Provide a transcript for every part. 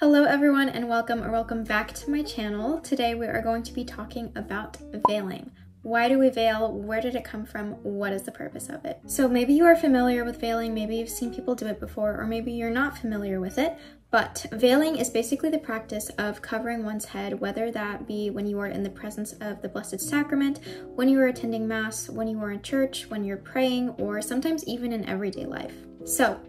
Hello everyone and welcome back to my channel. Today we are going to be talking about veiling. Why do we veil? Where did it come from? What is the purpose of it? So maybe you are familiar with veiling, maybe you've seen people do it before, or maybe you're not familiar with it. But veiling is basically the practice of covering one's head, whether that be when you are in the presence of the Blessed Sacrament, when you are attending Mass, when you are in church, when you're praying, or sometimes even in everyday life. So,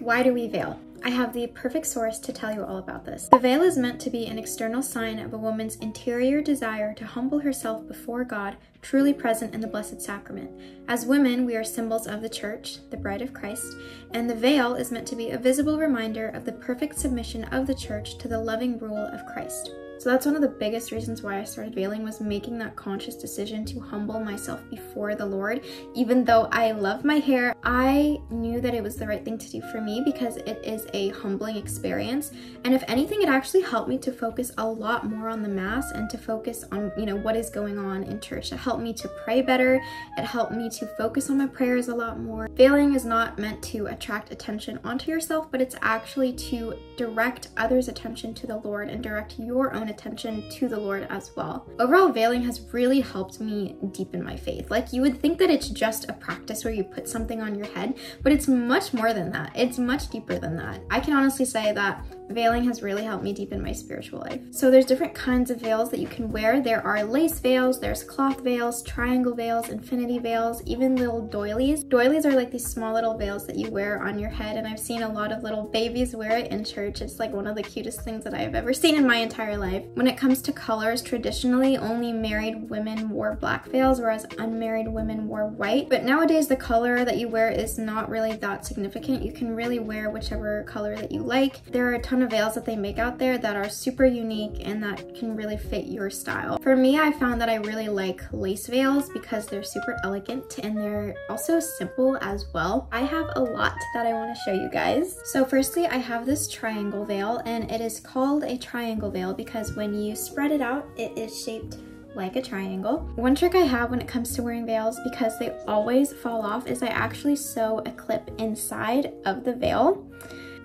why do we veil? I have the perfect source to tell you all about this. The veil is meant to be an external sign of a woman's interior desire to humble herself before God, truly present in the Blessed Sacrament. As women, we are symbols of the Church, the bride of Christ, and the veil is meant to be a visible reminder of the perfect submission of the Church to the loving rule of Christ. So that's one of the biggest reasons why I started veiling, was making that conscious decision to humble myself before the Lord. Even though I love my hair, I knew that it was the right thing to do for me because it is a humbling experience. And if anything, it actually helped me to focus a lot more on the Mass and to focus on, what is going on in church. It helped me to pray better. It helped me to focus on my prayers a lot more. Veiling is not meant to attract attention onto yourself, but it's actually to direct others' attention to the Lord and direct your own attention to the Lord as well. Overall, veiling has really helped me deepen my faith. Like, you would think that it's just a practice where you put something on your head, but it's much more than that. It's much deeper than that. I can honestly say that veiling has really helped me deepen my spiritual life. So there's different kinds of veils that you can wear. There are lace veils, there's cloth veils, triangle veils, infinity veils, even little doilies. Doilies are like these small little veils that you wear on your head, and I've seen a lot of little babies wear it in church. It's like one of the cutest things that I have ever seen in my entire life. When it comes to colors, traditionally only married women wore black veils, whereas unmarried women wore white. But nowadays the color that you wear is not really that significant. You can really wear whichever color that you like. There are a ton of veils that they make out there that are super unique and that can really fit your style. For me, I found that I really like lace veils because they're super elegant and they're also simple as well. I have a lot that I want to show you guys. So firstly, I have this triangle veil, and it is called a triangle veil because when you spread it out, it is shaped like a triangle. One trick I have when it comes to wearing veils, because they always fall off, is I actually sew a clip inside of the veil.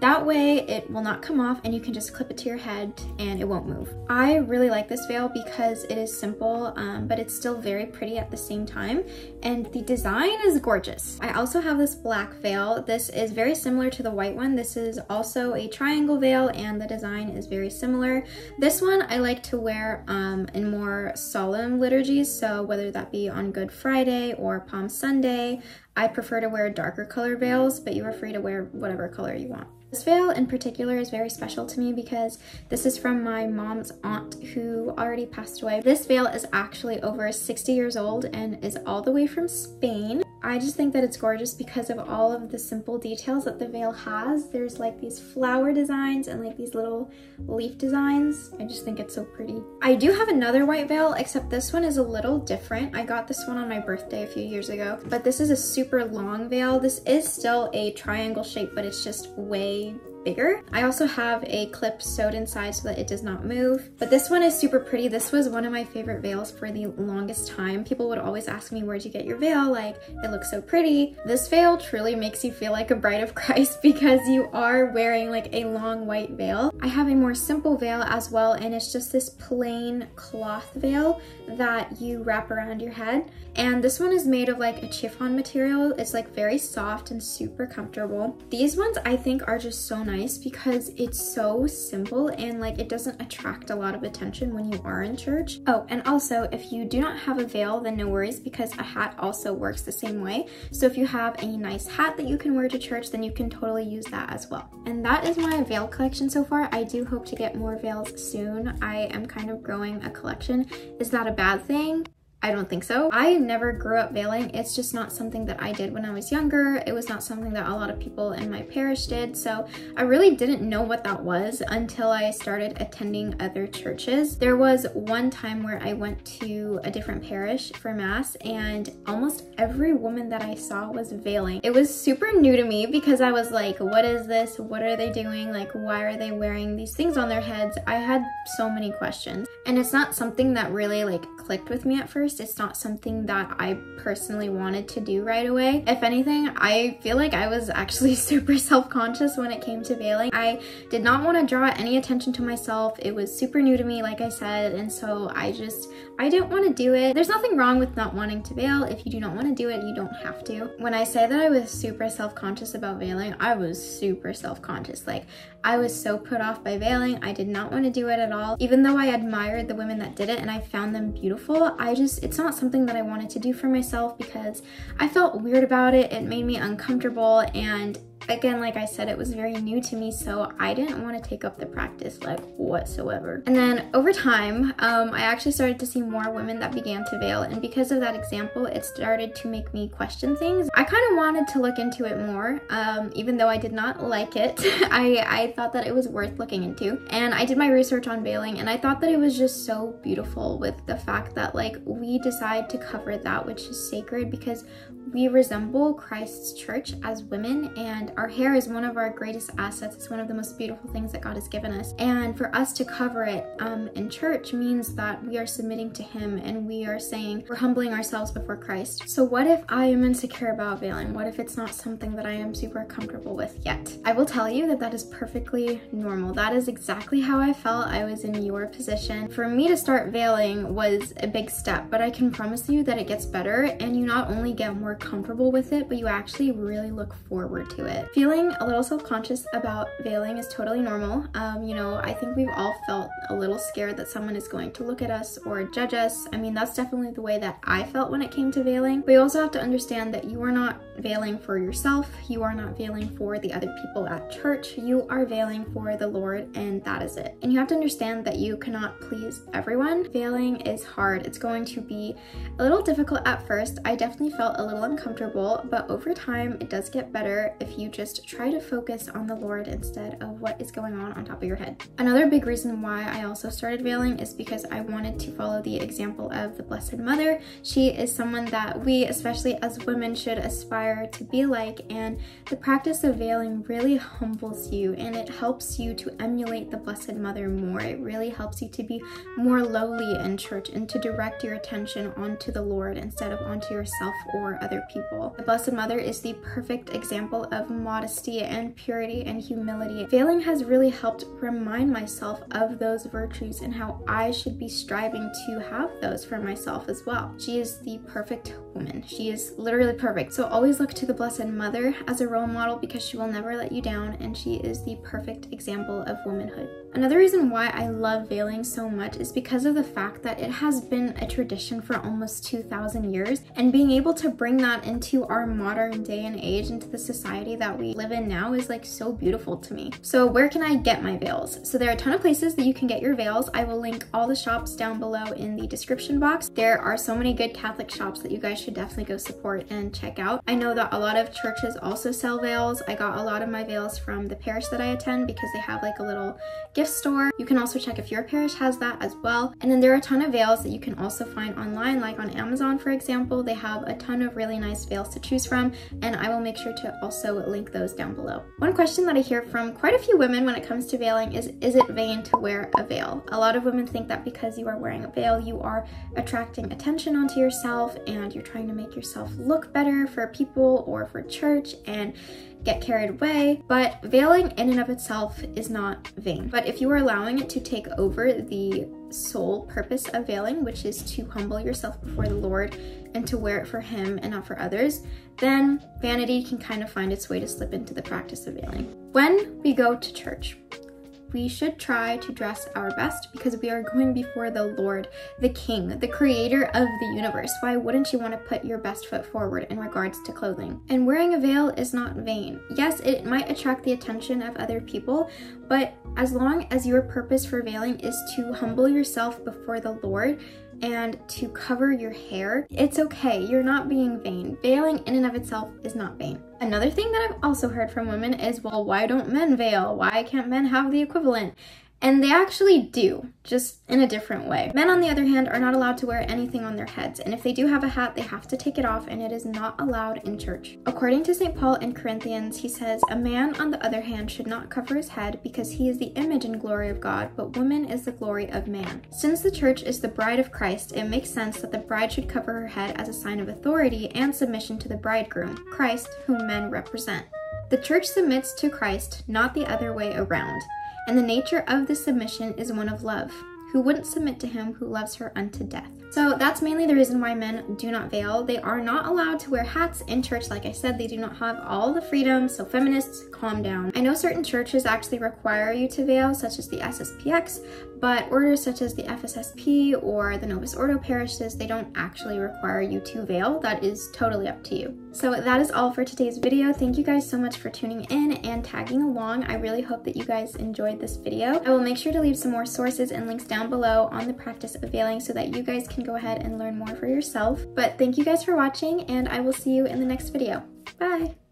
That way it will not come off and you can just clip it to your head and it won't move. I really like this veil because it is simple, but it's still very pretty at the same time, and the design is gorgeous. I also have this black veil. This is very similar to the white one. This is also a triangle veil and the design is very similar. This one I like to wear in more solemn liturgies, so whether that be on Good Friday or Palm Sunday. I prefer to wear darker color veils, but you are free to wear whatever color you want. This veil in particular is very special to me because this is from my mom's aunt who already passed away. This veil is actually over 60 years old and is all the way from Spain. I just think that it's gorgeous because of all of the simple details that the veil has. There's like these flower designs and like these little leaf designs. I just think it's so pretty. I do have another white veil, except this one is a little different. I got this one on my birthday a few years ago, but this is a super long veil. This is still a triangle shape, but it's just way bigger. I also have a clip sewed inside so that it does not move, but this one is super pretty. This was one of my favorite veils for the longest time. People would always ask me, where'd you get your veil? Like, it looks so pretty. This veil truly makes you feel like a bride of Christ because you are wearing like a long white veil. I have a more simple veil as well, and it's just this plain cloth veil that you wrap around your head. And this one is made of like a chiffon material. It's like very soft and super comfortable. These ones I think are just so nice because it's so simple and like it doesn't attract a lot of attention when you are in church. Oh, and also if you do not have a veil, then no worries because a hat also works the same way. So if you have a nice hat that you can wear to church, then you can totally use that as well. And that is my veil collection so far. I do hope to get more veils soon. I am kind of growing a collection. Is that a bad thing? I don't think so. I never grew up veiling. It's just not something that I did when I was younger. It was not something that a lot of people in my parish did. So I really didn't know what that was until I started attending other churches. There was one time where I went to a different parish for Mass and almost every woman that I saw was veiling. It was super new to me because I was like, what is this? What are they doing? Like, why are they wearing these things on their heads? I had so many questions. And it's not something that really like clicked with me at first. It's not something that I personally wanted to do right away. If anything, I feel like I was actually super self-conscious when it came to veiling. I did not want to draw any attention to myself. It was super new to me, like I said, and so I didn't want to do it. There's nothing wrong with not wanting to veil. If you do not want to do it, you don't have to. When I say that I was super self-conscious about veiling, I was super self-conscious. Like, I was so put off by veiling. I did not want to do it at all. Even though I admired the women that did it and I found them beautiful, it's not something that I wanted to do for myself because I felt weird about it. It made me uncomfortable, and again, like I said, it was very new to me, so I didn't want to take up the practice like whatsoever. And then over time, I actually started to see more women that began to veil, and because of that example, it started to make me question things. I kind of wanted to look into it more, even though I did not like it. I thought that it was worth looking into, and I did my research on veiling, and I thought that it was just so beautiful with the fact that like we decide to cover that which is sacred because we resemble Christ's church as women, and our hair is one of our greatest assets. It's one of the most beautiful things that God has given us. And for us to cover it in church means that we are submitting to Him, and we are saying we're humbling ourselves before Christ. So what if I am insecure about veiling? What if it's not something that I am super comfortable with yet? I will tell you that that is perfectly normal. That is exactly how I felt. I was in your position. For me to start veiling was a big step, but I can promise you that it gets better, and you not only get more comfortable with it, but you actually really look forward to it. Feeling a little self-conscious about veiling is totally normal. You know, I think we've all felt a little scared that someone is going to look at us or judge us. I mean, that's definitely the way that I felt when it came to veiling. But you also have to understand that you are not veiling for yourself. You are not veiling for the other people at church. You are veiling for the Lord, and that is it. And you have to understand that you cannot please everyone. Veiling is hard. It's going to be a little difficult at first. I definitely felt a little uncomfortable, but over time it does get better if you just try to focus on the Lord instead of what is going on top of your head. Another big reason why I also started veiling is because I wanted to follow the example of the Blessed Mother. She is someone that we, especially as women, should aspire to be like, and the practice of veiling really humbles you, and it helps you to emulate the Blessed Mother more. It really helps you to be more lowly in church and to direct your attention onto the Lord instead of onto yourself or other people. The Blessed Mother is the perfect example of modesty and purity and humility. Veiling has really helped remind myself of those virtues and how I should be striving to have those for myself as well. She is the perfect woman. She is literally perfect. So always look to the Blessed Mother as a role model because she will never let you down, and she is the perfect example of womanhood. Another reason why I love veiling so much is because of the fact that it has been a tradition for almost 2,000 years, and being able to bring that into our modern day and age, into the society that we live in now, is like so beautiful to me. So where can I get my veils? So there are a ton of places that you can get your veils. I will link all the shops down below in the description box. There are so many good Catholic shops that you guys should definitely go support and check out. I know that a lot of churches also sell veils. I got a lot of my veils from the parish that I attend because they have like a little gift store. You can also check if your parish has that as well. And then there are a ton of veils that you can also find online, like on Amazon, for example. They have a ton of really nice veils to choose from, and I will make sure to also link those down below. One question that I hear from quite a few women when it comes to veiling is it vain to wear a veil? A lot of women think that because you are wearing a veil, you are attracting attention onto yourself and you're trying to make yourself look better for people or for church and get carried away. But veiling in and of itself is not vain. But if you are allowing it to take over the sole purpose of veiling, which is to humble yourself before the Lord and to wear it for Him and not for others, then vanity can kind of find its way to slip into the practice of veiling. When we go to church, we should try to dress our best because we are going before the Lord, the King, the creator of the universe. Why wouldn't you want to put your best foot forward in regards to clothing? And wearing a veil is not vain. Yes, it might attract the attention of other people, but as long as your purpose for veiling is to humble yourself before the Lord and to cover your hair, it's okay. You're not being vain. Veiling in and of itself is not vain. Another thing that I've also heard from women is, well, why don't men veil? Why can't men have the equivalent? And they actually do, just in a different way. Men, on the other hand, are not allowed to wear anything on their heads, and if they do have a hat, they have to take it off, and it is not allowed in church. According to St. Paul in Corinthians, he says, "A man, on the other hand, should not cover his head, because he is the image and glory of God, but woman is the glory of man." Since the church is the bride of Christ, it makes sense that the bride should cover her head as a sign of authority and submission to the bridegroom, Christ, whom men represent. The church submits to Christ, not the other way around, and the nature of the submission is one of love. Who wouldn't submit to him who loves her unto death? So that's mainly the reason why men do not veil. They are not allowed to wear hats in church. Like I said, they do not have all the freedom, so feminists, calm down. I know certain churches actually require you to veil, such as the SSPX, but orders such as the FSSP or the Novus Ordo parishes, they don't actually require you to veil. That is totally up to you. So that is all for today's video. Thank you guys so much for tuning in and tagging along. I really hope that you guys enjoyed this video. I will make sure to leave some more sources and links down below on the practice of veiling so that you guys can go ahead and learn more for yourself. But thank you guys for watching, and I will see you in the next video. Bye!